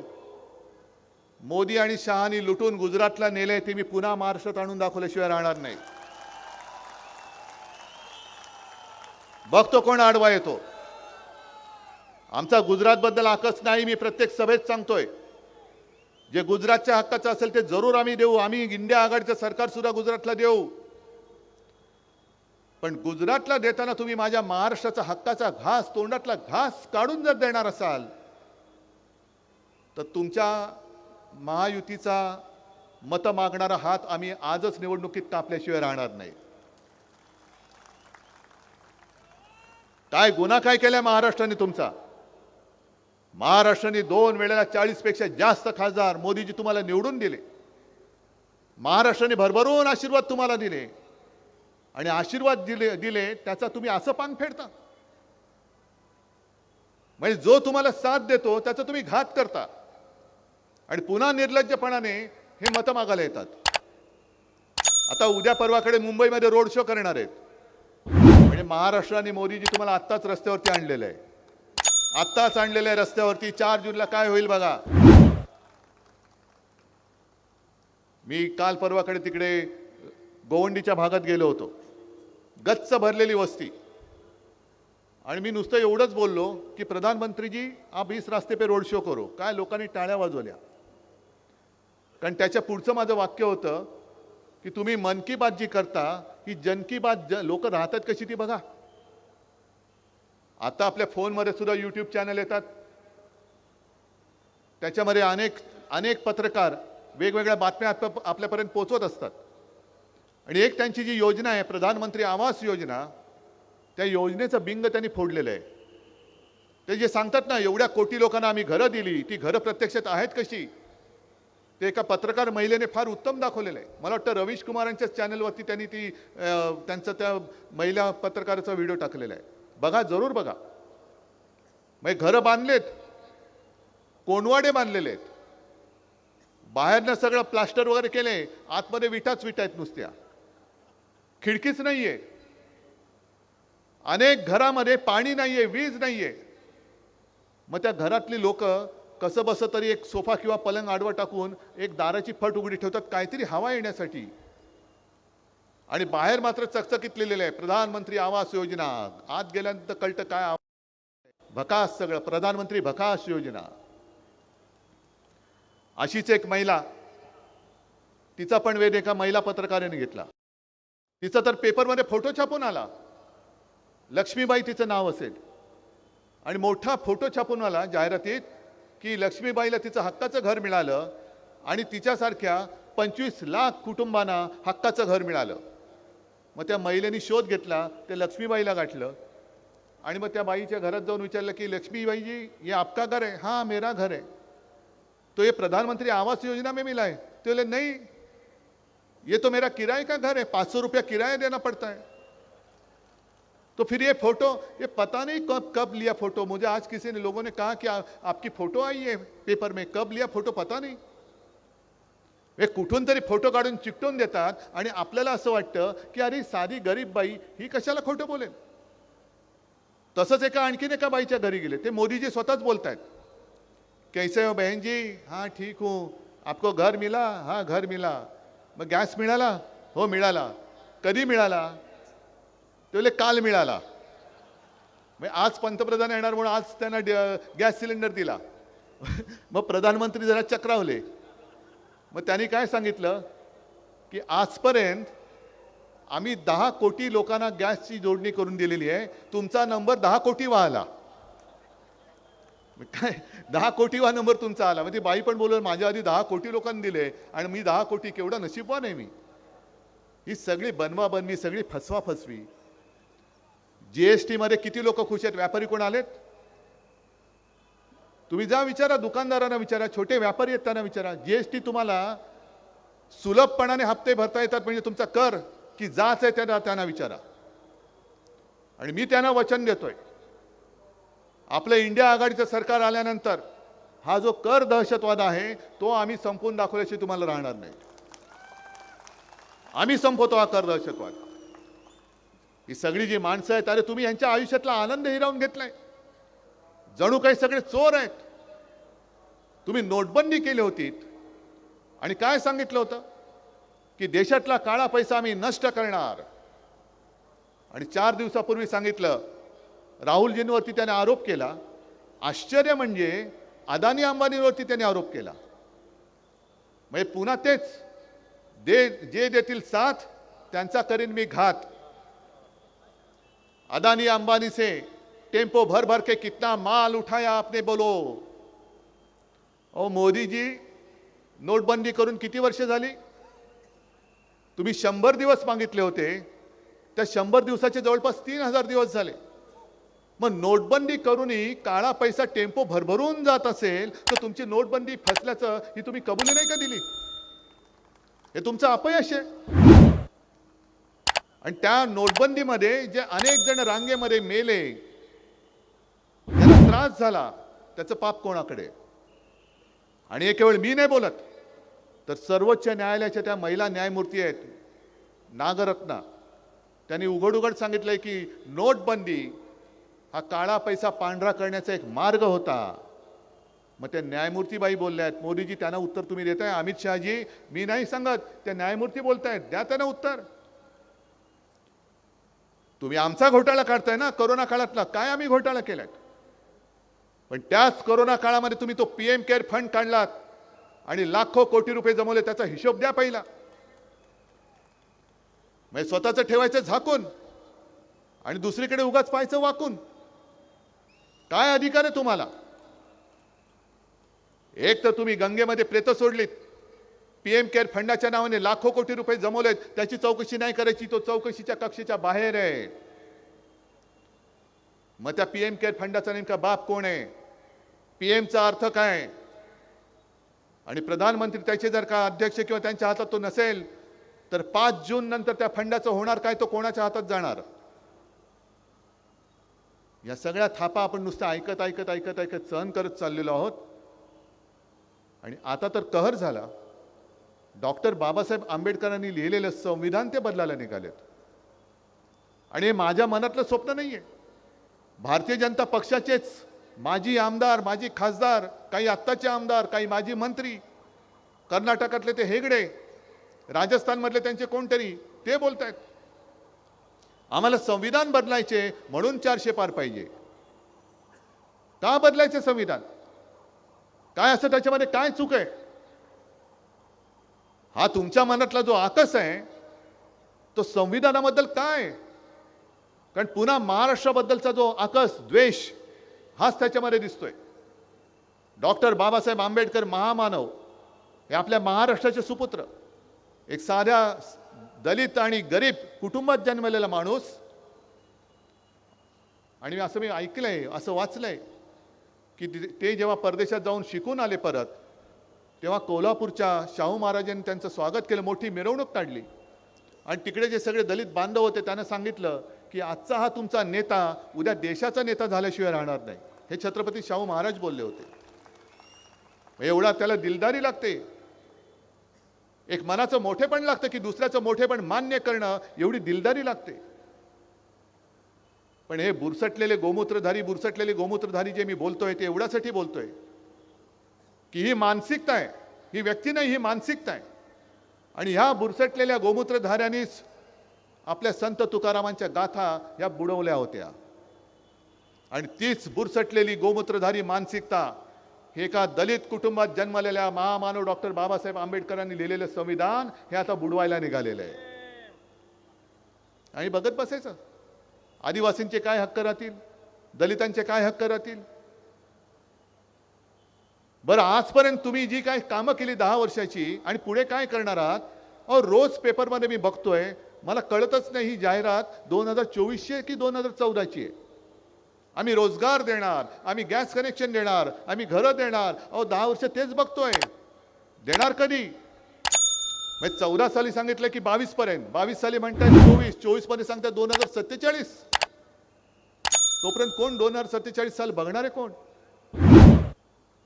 मोदी आणि शहानी लुटून गुजरातला नेले ते मी पुन्हा महाराष्ट्रात आणून दाखवल्याशिवाय राहणार नाही. बघतो कोण आडवा येतो. आमचा गुजरातबद्दल आकस नाही, मी प्रत्येक सभेत सांगतोय. जे गुजरातच्या हक्काचं असेल ते जरूर आम्ही देऊ. आम्ही इंडिया आघाडीचं सरकार सुद्धा गुजरातला देऊ. पण गुजरातला देताना तुम्ही माझ्या महाराष्ट्राचा हक्काचा घास, तोंडातला घास काढून जर देणार असाल तर तुमच्या महायुतीचा मत मागणारा हात आम्ही आजच निवडणुकीत कापल्याशिवाय राहणार नाही. काय गुन्हा काय केलाय महाराष्ट्राने तुमचा? महाराष्ट्राने 2 वेळेला 40 पेक्षा जास्त खासदार मोदीजी तुम्हाला निवडून दिले. महाराष्ट्राने भरभरून आशीर्वाद तुम्हाला दिले आणि आशीर्वाद दिले त्याचा तुम्ही असं पान फेडता. म्हणजे जो तुम्हाला साथ देतो त्याचा तुम्ही घात करता आणि पुन्हा निर्लज्जपणाने हे मतं मागायला येतात. आता उद्या परवाकडे मुंबईमध्ये रोड शो करणार आहेत. म्हणजे महाराष्ट्र आणि मोदीजी तुम्हाला आत्ताच रस्त्यावरती आणलेलं आहे. आत्ताच आणलेलं आहे रस्त्यावरती. 4 जूनला काय होईल बघा. मी काल परवाकडे तिकडे गोवंडीच्या भागात गेलो होतो. गच्च भरलेली वस्ती आणि मी नुसतं एवढंच बोललो की प्रधानमंत्री जी आप इस रास्ते पे रोड शो करो. काय लोकांनी टाळ्या वाजवल्या. कारण त्याच्या पुढचं माझं वाक्य होतं की तुम्ही मन की बात जी करता ही जन की बात लोक राहतात कशी ती बघा. आता आपल्या फोनमध्ये सुद्धा यूट्यूब चॅनल येतात. त्याच्यामध्ये अनेक पत्रकार वेगवेगळ्या बातम्या आपल्यापर्यंत पोहोचवत असतात. आणि एक त्यांची जी योजना आहे प्रधानमंत्री आवास योजना, त्या योजनेचं बिंग त्यांनी फोडलेलं आहे. ते जे सांगतात ना एवढ्या कोटी लोकांना आम्ही घरं दिली, ती घरं प्रत्यक्षात आहेत कशी ते एका पत्रकार महिलेने फार उत्तम दाखवलेलं आहे. मला वाटतं रवीश कुमारांच्या चॅनलवरती त्यांनी त्यांचं त्या महिला पत्रकाराचा व्हिडिओ टाकलेला आहे. बघा, जरूर बघा. म्हणजे घरं बांधलेत, कोणवाडे बांधलेले आहेत, बाहेरनं सगळं प्लास्टर वगैरे केले, आतमध्ये विटाच विटा आहेत नुसत्या, खिडकीच नाहीये. अनेक घरामध्ये पाणी नाहीये, वीज नाहीये. मग त्या घरातली लोक कसं बसं तरी एक सोफा किंवा पलंग आडवं टाकून एक दाराची फट उघडी ठेवतात काहीतरी हवा येण्यासाठी. आणि बाहेर मात्र चकचकीत लिहिलेलं आहे प्रधानमंत्री आवास योजना. आत गेल्यानंतर कळतं काय भकास, सगळं प्रधानमंत्री भकास योजना. अशीच एक महिला, तिचा पण वेध एका महिला पत्रकाराने घेतला. तिचा तर पेपरमध्ये फोटो छापून आला, लक्ष्मीबाई तिचं नाव असेल, आणि मोठा फोटो छापून आला जाहिरातीत की लक्ष्मीबाईला तिचं हक्काचं घर मिळालं आणि तिच्यासारख्या 25 लाख कुटुंबांना हक्काचं घर मिळालं. मग त्या महिलेने शोध घेतला, ते लक्ष्मीबाईला गाठलं आणि मग त्या बाईच्या घरात जाऊन विचारलं की लक्ष्मीबाई जी ये आपका घर है? हाँ मेरा घर है. तो ये प्रधानमंत्री आवास योजना में मिला है? तो बोले नहीं, ये तो मेरा किराए का घर है, 500 रुपया किराया देना पड़ता है. तो फिर ये फोटो, ये पता नहीं कब लिया फोटो. मुझे आज किसी ने लोगों ने कहा कि आपकी फोटो आई है पेपर में, कब लिया फोटो पता नहीं. हे कुठून तरी फोटो काढून चिकटून देतात आणि आपल्याला असं वाटतं की अरे साधी गरीब बाई ही कशाला खोटं बोलेल. तसंच आणखीन एका बाईच्या घरी गेले. ते मोदीजी स्वतःच बोलतायत, कैसे हो बहन जी? हाँ ठीक हूँ. आपको घर मिला? हाँ घर मिला. मग गॅस मिळाला? हो मिळाला. कधी मिळाला? ते बोले काल मिळाला. मग आज पंतप्रधान येणार म्हणून आज त्यांना गॅस सिलेंडर दिला. मग प्रधानमंत्री जरा चक्रावले. मग त्यांनी काय सांगितलं की आजपर्यंत आम्ही 10 कोटी लोकांना गॅसची जोडणी करून दिलेली आहे, तुमचा नंबर 10 कोटी वा आला. काय 10 कोटी वा नंबर तुमचा आला. मग ती बाई पण बोलत माझ्या आधी 10 कोटी लोकांनी दिले आणि मी 10 कोटी, केवढा नशीबवान आहे मी. ही सगळी बनवाबनवी, सगळी फसवाफसवी. जीएसटी मध्ये किती लोक खुश आहेत? व्यापारी कोण आलेत? तुम्ही जा विचारा, दुकानदारांना विचारा, छोटे व्यापारी आहेत त्यांना विचारा. जीएसटी तुम्हाला सुलभपणाने हप्ते भरता येतात म्हणजे तुमचा कर की जाच आहे त्यांना विचारा. आणि मी त्यांना वचन देतोय, आपलं इंडिया आघाडीचं सरकार आल्यानंतर हा जो कर दहशतवाद आहे तो आम्ही संपवून दाखवल्याशिवाय तुम्हाला राहणार नाही. आम्ही संपवतो हा कर दहशतवाद. ही सगळी जी माणसं आहेत, अरे तुम्ही यांच्या आयुष्यातला आनंद हिरावून घेतलाय. जणू काही सगळे चोर आहेत. तुम्ही नोटबंदी केली होती आणि काय सांगितलं होतं की देशातला काळा पैसा आम्ही नष्ट करणार. आणि 4 दिवसापूर्वी सांगितलं राहुलजींवरती त्याने आरोप केला. आश्चर्य म्हणजे अदानी अंबानीवरती त्याने आरोप केला. म्हणजे पुन्हा तेच जे देतील साथ त्यांचा करीन मी घात. अदानी अंबानी से टेम्पो भर भर के कितना माल उठाया आपने बोलो. ओ मोदी जी, नोटबंदी करून किती वर्ष झाली? तुम्ही 100 दिवस मागितले होते, त्या 100 दिवसाचे जवळपास 3000 दिवस झाले. मग नोटबंदी करूनही काळा पैसा टेम्पो भरभरून जात असेल तर तुमची नोटबंदी फसल्याचं ही तुम्ही कबुली नाही का दिली? हे तुमचं अपयश आहे. आणि त्या नोटबंदीमध्ये जे अनेक जण रांगेमध्ये मेले, त्यांना त्रास झाला, त्याचं पाप कोणाकडे? आणि हे केवळ मी नाही बोलत, तर सर्वोच्च न्यायालयाच्या त्या महिला न्यायमूर्ती आहेत नागरत्ना, त्यांनी उघड उघड सांगितलंय की नोटबंदी हा काळा पैसा पांढरा करण्याचा एक मार्ग होता. मग त्या न्यायमूर्तीबाई बोलल्या आहेत, मोदीजी त्यांना उत्तर तुम्ही देताय. अमित शहाजी, मी नाही सांगत, त्या न्यायमूर्ती बोलतायत, द्या त्यांना उत्तर. तुम्ही आमचा घोटाळा काढताय ना कोरोना काळातला, काय आम्ही घोटाळा केलाय? पण त्याच कोरोना काळामध्ये तुम्ही तो पीएम केअर फंड काढलात आणि लाखो कोटी रुपये जमवले, त्याचा हिशोब द्या पहिला. म्हणजे स्वतःचं ठेवायचं झाकून आणि दुसरीकडे उगाच पाहायचं वाकून. काय अधिकार आहे तुम्हाला? एक तर तुम्ही गंगेमध्ये प्रेत सोडलीत, पीएम केअर फंडाच्या नावाने लाखो कोटी रुपये जमवलेत, त्याची चौकशी नाही करायची, तो चौकशीच्या कक्षेच्या बाहेर आहे. मग त्या पीएम केअर फंडाचा नेमका बाप कोण आहे? पीएमचा अर्थ काय? आणि प्रधानमंत्री त्याचे जर का अध्यक्ष किंवा त्यांच्या हातात तो नसेल तर 5 जून नंतर त्या फंडाचं होणार काय? तो कोणाच्या हातात जाणार? या सगळ्या थापा आपण नुसतं ऐकत ऐकत ऐकत ऐकत सहन करत चाललेलो आहोत. आणि आता तर कहर झाला. डॉक्टर बाबासाहेब आंबेडकरांनी लिहिलेलं संविधान ते बदलायला निघालेत. आणि हे माझ्या मनातलं स्वप्न नाहीये. भारतीय जनता पक्षाचेच माजी आमदार, माजी खासदार, काही आत्ताचे आमदार, काही माजी मंत्री, कर्नाटकातले ते हेगडे, राजस्थानमधले त्यांचे कोणतरी, ते बोलतायत आम्हाला संविधान बदलायचे म्हणून 400 पार पाहिजे. का बदलायचे संविधान? काय असं त्याच्यामध्ये काय चूक आहे? हा तुमच्या मनातला जो आकस आहे तो संविधानाबद्दल काय? कारण पुन्हा महाराष्ट्राबद्दलचा जो आकस, द्वेष, हाच त्याच्यामध्ये दिसतोय. डॉक्टर बाबासाहेब आंबेडकर महामानव हे आपल्या महाराष्ट्राचे सुपुत्र, एक साध्या दलित आणि गरीब कुटुंबात जन्मलेला माणूस. आणि असं मी ऐकलंय, असं वाचलंय की ते जेव्हा परदेशात जाऊन शिकून आले परत, तेव्हा कोल्हापूरच्या शाहू महाराजांनी त्यांचं स्वागत केलं, मोठी मिरवणूक काढली. आणि तिकडे जे सगळे दलित बांधव होते त्यांना सांगितलं की आजचा हा तुमचा नेता उद्या देशाचा नेता झाल्याशिवाय राहणार नाही. हे छत्रपती शाहू महाराज बोलले होते. एवढा त्याला दिलदारी लागते, एक मनाचं मोठेपण लागतं की दुसऱ्याचं मोठेपण मान्य करणं, एवढी दिलदारी लागते. पण हे बुरसटलेले गोमूत्रधारी जे मी बोलतोय ते एवढ्यासाठी बोलतोय की ही मानसिकता आहे, ही व्यक्ती नाही, ही मानसिकता आहे. आणि ह्या बुरसटलेल्या गोमूत्रधाऱ्यांनीच आपल्या संत तुकारामांच्या गाथा ह्या बुडवल्या होत्या. आणि तीच बुरसटलेली गोमूत्रधारी मानसिकता हे एका दलित कुटुंबात जन्मलेल्या महामानव डॉक्टर बाबासाहेब आंबेडकरांनी लिहिलेलं संविधान हे आता बुडवायला निघालेलं आहे. आणि बघत बसायचं आदिवासींचे काय हक्क राहतील, दलितांचे काय हक्क राहतील. बरं, आजपर्यंत तुम्ही जी काय कामं केली 10 वर्षाची आणि पुढे काय करणार आहात? रोज पेपरमध्ये मी बघतोय, मला कळतच नाही ही जाहिरात 2024ची आहे की 2014ची आहे. आम्ही रोजगार देणार, आम्ही गॅस कनेक्शन देणार, आम्ही घरं देणार. 10 वर्ष तेच बघतोय. देणार कधी? म्हणजे 14 साली सांगितलं की 22 पर्यंत, 22 साली म्हणतात 24, 24 मध्ये सांगतात 2047. तोपर्यंत कोण 2047 साल बघणार आहे कोण?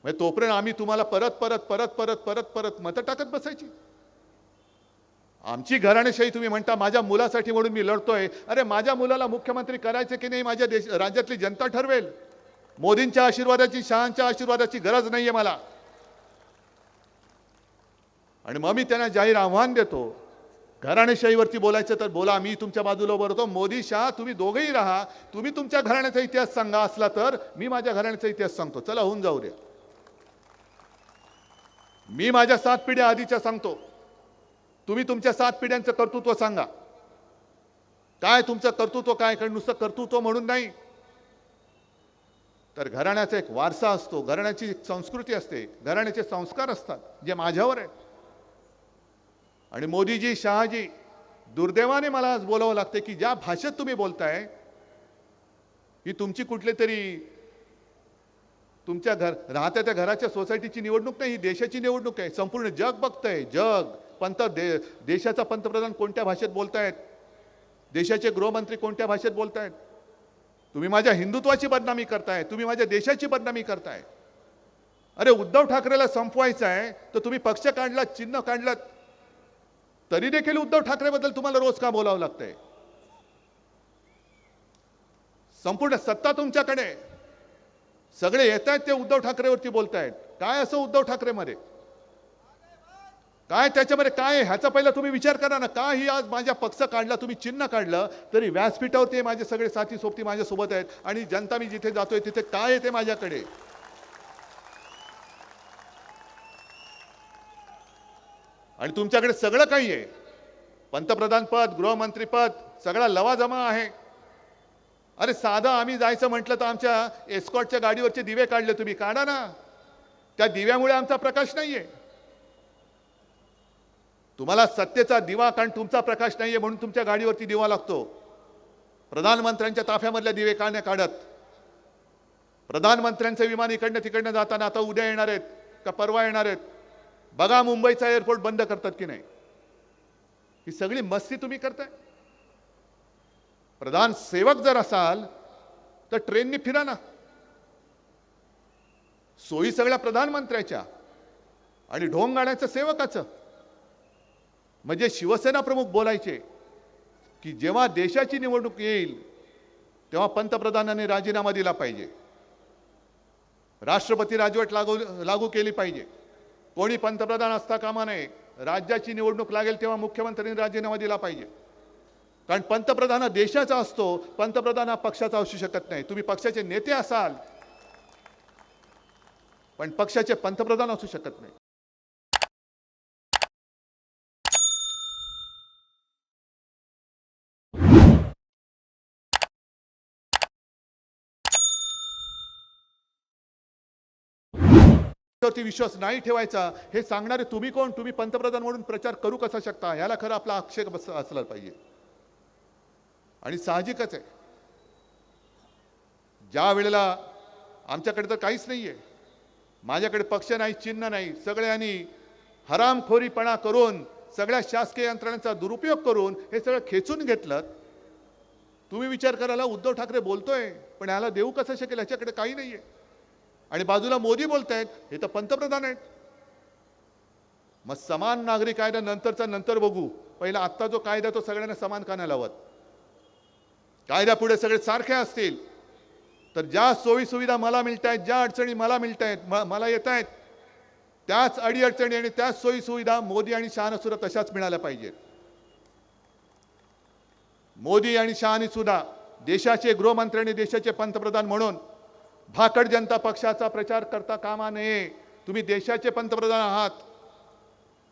म्हणजे तोपर्यंत आम्ही तुम्हाला परत परत परत परत परत परत मतं टाकत बसायची. आमची घराणेशाही तुम्ही म्हणता, माझ्या मुलासाठी म्हणून मी लढतोय. अरे माझ्या मुलाला मुख्यमंत्री करायचे की नाही माझ्या राज्यातली जनता ठरवेल. मोदींच्या आशीर्वादाची, शहांच्या आशीर्वादाची गरज नाहीये मला. आणि मग मी त्यांना जाहीर आव्हान देतो घराणेशाहीवरती बोलायचं तर बोला, मी तुमच्या बाजूला उभं राहतो. मोदी शहा तुम्ही दोघेही राहा. तुम्ही तुमच्या घराण्याचा इतिहास सांगा असला तर मी माझ्या घराण्याचा इतिहास सांगतो. चला होऊन जाऊ द्या. मी माझ्या 7 पिढ्या आधीच्या सांगतो. तुम्ही तुमच्या 7 पिढ्यांचं कर्तृत्व सांगा. काय तुमचं कर्तृत्व काय? कारण नुसतं कर्तृत्व म्हणून नाही, तर घराण्याचा एक वारसा असतो, घराण्याची एक संस्कृती असते, घराण्याचे संस्कार असतात जे माझ्यावर आहेत. आणि मोदीजी, शहाजी, दुर्दैवाने मला आज बोलावं लागते की ज्या भाषेत तुम्ही बोलताय ही तुमची कुठली तरी तुमच्या राहत्या त्या घराच्या सोसायटीची निवडणूक नाही, ही देशाची निवडणूक आहे. संपूर्ण जग बघतंय. जग देशाचा पंतप्रधान कोणत्या भाषेत बोलतायत, देशाचे गृहमंत्री कोणत्या भाषेत बोलतायत. तुम्ही माझ्या हिंदुत्वाची बदनामी करताय, तुम्ही माझ्या देशाची बदनामी करताय. अरे उद्धव ठाकरेला संपवायचं आहे तर तुम्ही पक्ष काढला, चिन्ह काढलं, तरी देखील उद्धव ठाकरेबद्दल तुम्हाला रोज का बोलावं लागतंय. संपूर्ण सत्ता तुमच्याकडे, सगळे येत आहेत ते उद्धव ठाकरेवरती बोलतायत. काय असं उद्धव ठाकरेमध्ये काय, त्याच्यामध्ये काय आहे ह्याचा पहिला तुम्ही विचार करा ना. का ही आज माझ्या पक्ष काढला, तुम्ही चिन्ह काढलं, तरी व्यासपीठावरती माझे सगळे साथी सोबती माझ्यासोबत आहेत आणि जनता मी जिथे जातोय तिथे काय येते माझ्याकडे. आणि तुमच्याकडे सगळं काही आहे. पंतप्रधान पद, गृहमंत्रीपद, सगळा लवाजमा आहे. अरे साधा आम्ही जायचं म्हटलं तर आमच्या एस्कॉर्टच्या गाडीवरचे दिवे काढले, तुम्ही काढा ना. त्या दिव्यामुळे आमचा प्रकाश नाहीये. तुम्हाला सत्तेचा दिवा, कारण तुमचा प्रकाश नाहीये म्हणून तुमच्या गाडीवरती दिवा लागतो. प्रधानमंत्र्यांच्या ताफ्यामधल्या दिवे का नाही काढत? प्रधानमंत्र्यांचे विमान इकडनं तिकडनं जाताना आता उद्या येणार आहेत का परवा येणार आहेत, बघा मुंबईचा एअरपोर्ट बंद करतात की नाही. ही सगळी मस्ती तुम्ही करताय. प्रधान सेवक जर असाल तर ट्रेननी फिरा ना. सोयी सगळ्या प्रधानमंत्र्याच्या आणि ढोंग गाण्याचं सेवकाचं. म्हणजे शिवसेना प्रमुख बोलायचे की जेव्हा देशाची निवडणूक येईल तेव्हा पंतप्रधानांनी राजीनामा दिला पाहिजे, राष्ट्रपती राजवट लागू केली पाहिजे, कोणी पंतप्रधान असता कामा नये, राज्याची निवडणूक लागेल तेव्हा मुख्यमंत्र्यांनी राजीनामा दिला पाहिजे. कारण पंतप्रधान हा देशाचा असतो, पंतप्रधान हा पक्षाचा असू शकत नाही. तुम्ही पक्षाचे नेते असाल पण पक्षाचे पंतप्रधान असू शकत नाही. विश्वास नाही ठेवायचा हे सांगणारे तुम्ही कोण? तुम्ही पंतप्रधान म्हणून प्रचार करू कसा शकता? याला खरं आपला आक्षेप असला पाहिजे. आणि साहजिकच आहे, ज्या वेळेला आमच्याकडे तर काहीच नाहीये, माझ्याकडे पक्ष नाही, चिन्ह नाही, सगळ्यांनी हरामखोरीपणा करून सगळ्या शासकीय यंत्रणांचा दुरुपयोग करून हे सगळं खेचून घेतलं. तुम्ही विचार करायला उद्धव ठाकरे बोलतोय पण याला देऊ कसं शकेल, ह्याच्याकडे काही नाहीये. आणि बाजूला मोदी बोलतायत, हे तर पंतप्रधान आहेत. मग समान नागरी कायदा नंतरचा नंतर बघू, पहिला आत्ता जो कायदा तो सगळ्यांना समान का नाही लावत? कायदा पुढे सगळे सारखे असतील तर ज्या सोयी सुविधा मला मिळतायत, ज्या अडचणी मला मिळतायत, मला येत आहेत, त्याच अडीअडचणी आणि त्याच सोयी सुविधा मोदी आणि शहाना सुद्धा तशाच मिळाल्या पाहिजेत. मोदी आणि शहानी सुद्धा देशाचे गृहमंत्री आणि देशाचे पंतप्रधान म्हणून भाकड जनता पक्षाचा प्रचार करता कामा नये. तुम्ही देशाचे पंतप्रधान आहात,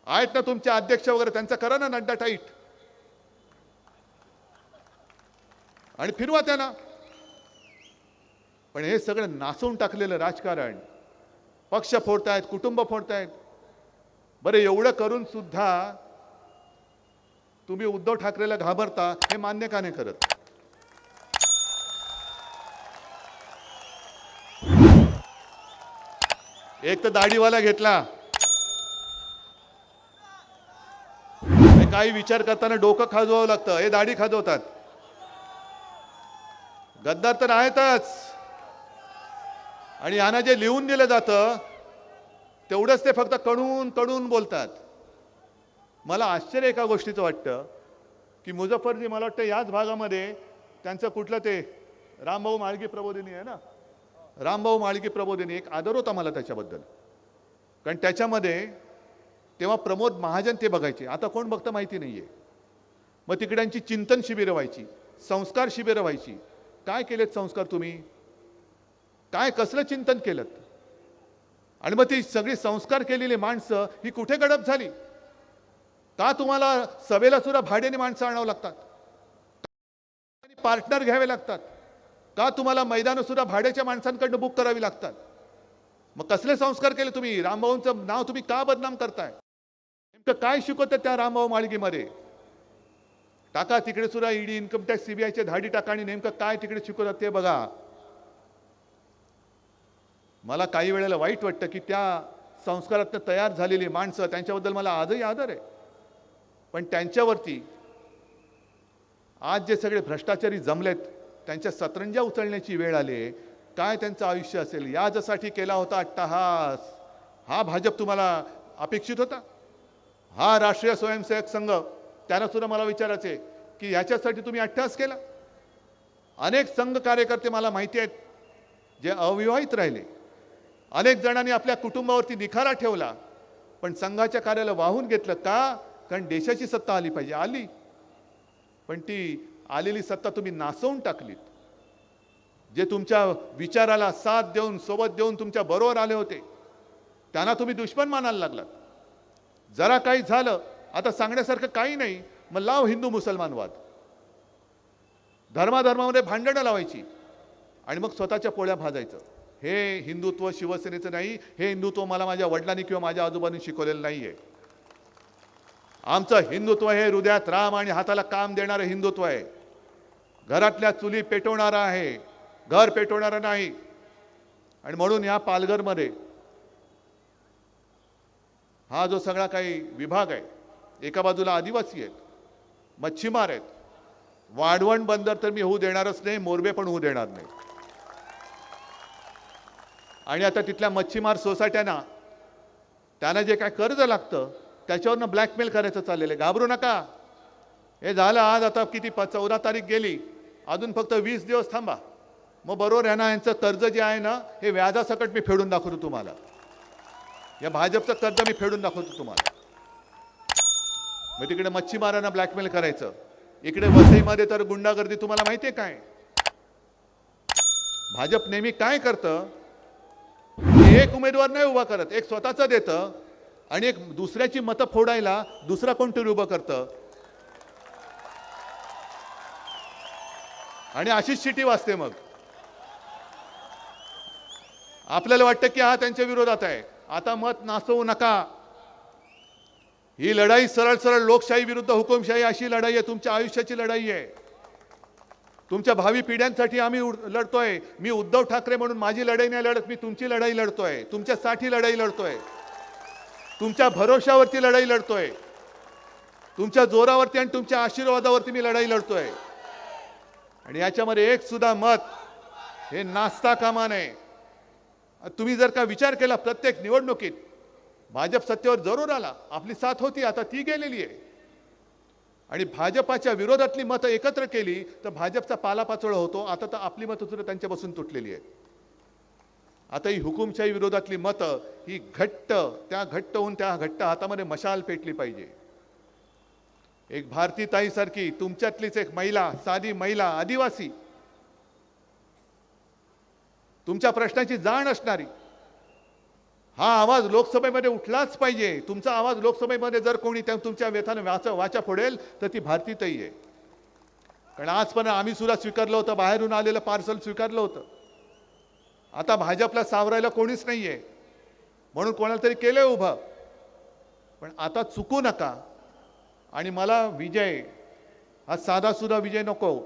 आहेत ना तुमचे अध्यक्ष वगैरे, त्यांचा करा ना नड्डा टाईट आणि फिरवा त्यांना. पण हे सगळं नासून टाकलेलं राजकारण, पक्ष फोडतायत, कुटुंब फोडतायत. बरं एवढं करून सुद्धा तुम्ही उद्धव ठाकरेला घाबरता, हे मान्य का नाही करत? एक तर दाढीवाला घेतला, काही विचार करताना डोकं खाजवावं लागतं, हे दाढी खाजवतात. गद्दार तर आहेतच आणि यांना जे लिहून दिलं जातं तेवढंच ते फक्त कणून कणून बोलतात. मला आश्चर्य एका गोष्टीचं वाटतं की मुझफ्फरजी, मला वाटतं याच भागामध्ये त्यांचं कुठलं ते रामभाऊ माळगी प्रबोधिनी आहे ना, रामभाऊ माळगी प्रबोधिनी, एक आदर होता मला त्याच्याबद्दल. कारण त्याच्यामध्ये तेव्हा प्रमोद महाजन ते बघायचे, आता कोण बघतं माहिती नाहीये. मग तिकड्यांची चिंतन शिबिरं व्हायची, संस्कार शिबिरं व्हायची. काय केलेत संस्कार तुम्ही? काय कसलं चिंतन केलं? आणि मग ती सगळी संस्कार केलेली माणसं ही कुठे गडप झाली? का तुम्हाला सभेला सुद्धा भाड्याने माणसं आणावं लागतात? पार्टनर घ्यावे लागतात? का तुम्हाला मैदानं सुद्धा भाड्याच्या माणसांकडनं बुक करावी लागतात? मग कसले संस्कार केले तुम्ही? रामभाऊंचं नाव तुम्ही का बदनाम करताय? नेमकं काय शिकवतात त्या रामभाऊ माळगीमध्ये? टाका तिकडे सुद्धा ईडी, इन्कम टॅक्स, सीबीआयचे धाडी टाका आणि नेमकं काय तिकडे शिकवतात ते बघा. मला काही वेळेला वाईट वाटतं की त्या संस्कारातनं तयार झालेली माणसं, त्यांच्याबद्दल मला आजही आदर आहे, पण त्यांच्यावरती आज जे सगळे भ्रष्टाचारी जमलेत त्यांच्या सतरंजा उचलण्याची वेळ आली. काय त्यांचं आयुष्य असेल? यासाठी केला होता अट्टहास हा भाजप तुम्हाला अपेक्षित होता? हा राष्ट्रीय स्वयंसेवक संघ, त्यांना सुद्धा मला विचारायचे की ह्याच्यासाठी तुम्ही अट्टहास केला? अनेक संघ कार्यकर्ते मला माहिती आहेत जे अविवाहित राहिले. अनेक जणांनी आपल्या कुटुंबावरती निखारा ठेवला, पण संघाच्या कार्याला वाहून घेतलं. का? कारण देशाची सत्ता आली पाहिजे. आली, पण ती आलेली सत्ता तुम्ही नासवून टाकलीत. जे तुमच्या विचाराला साथ देऊन, सोबत देऊन तुमच्या बरोबर आले होते, त्यांना तुम्ही दुश्मन मानायला लागलात. जरा काही झालं, आता सांगण्यासारखं काही नाही, मग लाव हिंदू मुसलमान वाद, धर्माधर्मामध्ये भांडणं लावायची आणि मग स्वतःच्या पोळ्या भाजायचं. हे हिंदुत्व शिवसेनेचं नाही. हे हिंदुत्व मला माझ्या वडिलांनी किंवा माझ्या आजोबांनी शिकवलेलं नाहीये. आमचं हिंदुत्व हे हृदयात राम आणि हाताला काम देणारं हिंदुत्व आहे. घरातल्या चुली पेटवणारा आहे, घर पेटवणारा नाही. आणि म्हणून या पालघरमध्ये हा जो सगळा काही विभाग आहे, एका बाजूला आदिवासी आहेत, मच्छीमार आहेत. वाढवण बंदर तर मी होऊ देणारच नाही, मोरबे पण होऊ देणार नाही. आणि आता तिथल्या मच्छीमार सोसायट्यांना त्यांना जे काय कर्ज लागतं त्याच्यावरनं ब्लॅकमेल करायचं चाललेलं आहे. घाबरू नका. हे झालं आज, आता किती 14 तारीख गेली, अजून फक्त 20 दिवस थांबा, मग बरोबर आहे ना. यांचं कर्ज जे आहे ना, हे व्याजासकट मी फेडून दाखवतो तुम्हाला. या भाजपचं कर्ज मी फेडून दाखवतो तुम्हाला. मग तिकडे मच्छीमारांना ब्लॅकमेल करायचं, इकडे वसईमध्ये तर गुंडागर्दी. तुम्हाला माहिती आहे काय भाजप नेहमी काय करतं? एक उमेदवार नाही उभा करत, एक स्वतःचा देतं आणि एक दुसऱ्याची मतं फोडायला दुसरा कोणतरी उभं करतं आणि अशीच शिटी वाजते. मग आपल्याला वाटतं की हा त्यांच्या विरोधात आहे. आता मत नाचवू नका. ही लढाई सरळ सरळ लोकशाही विरुद्ध हुकुमशाही अशी लढाई आहे. तुमच्या आयुष्याची लढाई आहे. तुमच्या भावी पिढ्यांसाठी आम्ही लढतोय. मी उद्धव ठाकरे म्हणून माझी लढाई नाही लढत, मी तुमची लढाई लढतोय. तुमच्यासाठी लढाई लढतोय. तुमच्या भरोशावरती लढाई लढतोय. तुमच्या जोरावरती आणि तुमच्या आशीर्वादावरती मी लढाई लढतोय. आणि याच्यामध्ये एक सुद्धा मत हे नाचता कामा नये. तुम्ही जर का विचार केला, प्रत्येक निवडणुकीत भाजप सत्तेवर जरूर आला, आपली साथ होती, आता ती गेलेली आहे. आणि भाजपाच्या विरोधातली मतं एकत्र केली तर भाजपचा पालापाचोळा होतो. आता तर आपली मतं सुद्धा त्यांच्यापासून तुटलेली आहेत. आता ही हुकुमशाही विरोधातली मतं ही घट्ट होऊन त्या घट्ट हातामध्ये मशाल पेटली पाहिजे. एक भारतीताई सारखी तुमच्यातलीच एक महिला, साधी महिला, आदिवासी, तुमच्या प्रश्नाची जाण असणारी, हा आवाज लोकसभेमध्ये उठलाच पाहिजे. तुमचा आवाज लोकसभेमध्ये जर कोणी तुमच्या व्यथाने वाचा फोडेल तर ती भारतीताई आहे. कारण आजपर्यंत आम्ही सुद्धा स्वीकारलं होतं, बाहेरून आलेलं पार्सल स्वीकारलं होतं. आता भाजपला सावरायला कोणीच नाहीये, म्हणून कोणाला तरी केलंय उभं. पण आता चुकू नका. आणि मला विजय हा साधा सुद्धा विजय नको,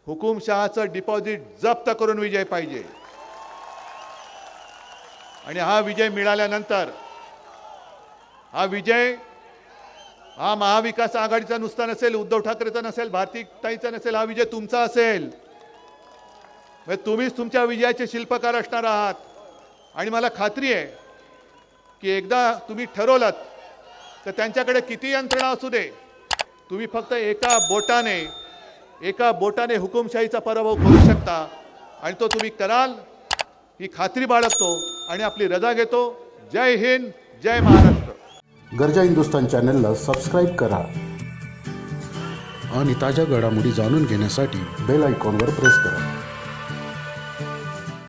हुकुमशहाचं डिपॉझिट जप्त करून विजय पाहिजे. आणि हा विजय मिळाल्यानंतर हा विजय हा महाविकास आघाडीचा नुसता नसेल, उद्धव ठाकरेचा नसेल, भारतीताईचा नसेल, हा विजय तुमचा असेल. तुम्हीच तुमच्या विजयाचे शिल्पकार असणार आहात. आणि मला खात्री आहे की एकदा तुम्ही ठरवलं तर त्यांच्याकडे किती यंत्रणा असू दे, तुम्ही फक्त एका बोटाने हुकुमशाहीचा पराभव करू शकता. आणि तो तुम्ही कराल ही खात्री बाळगतो आणि आपली रजा घेतो. जय हिंद, जय महाराष्ट्र. गर्जा हिंदुस्तान चॅनलला सबस्क्राईब करा, आणि ताज्या घडामोडी जाणून घेण्यासाठी बेल आयकॉनवर प्रेस करा.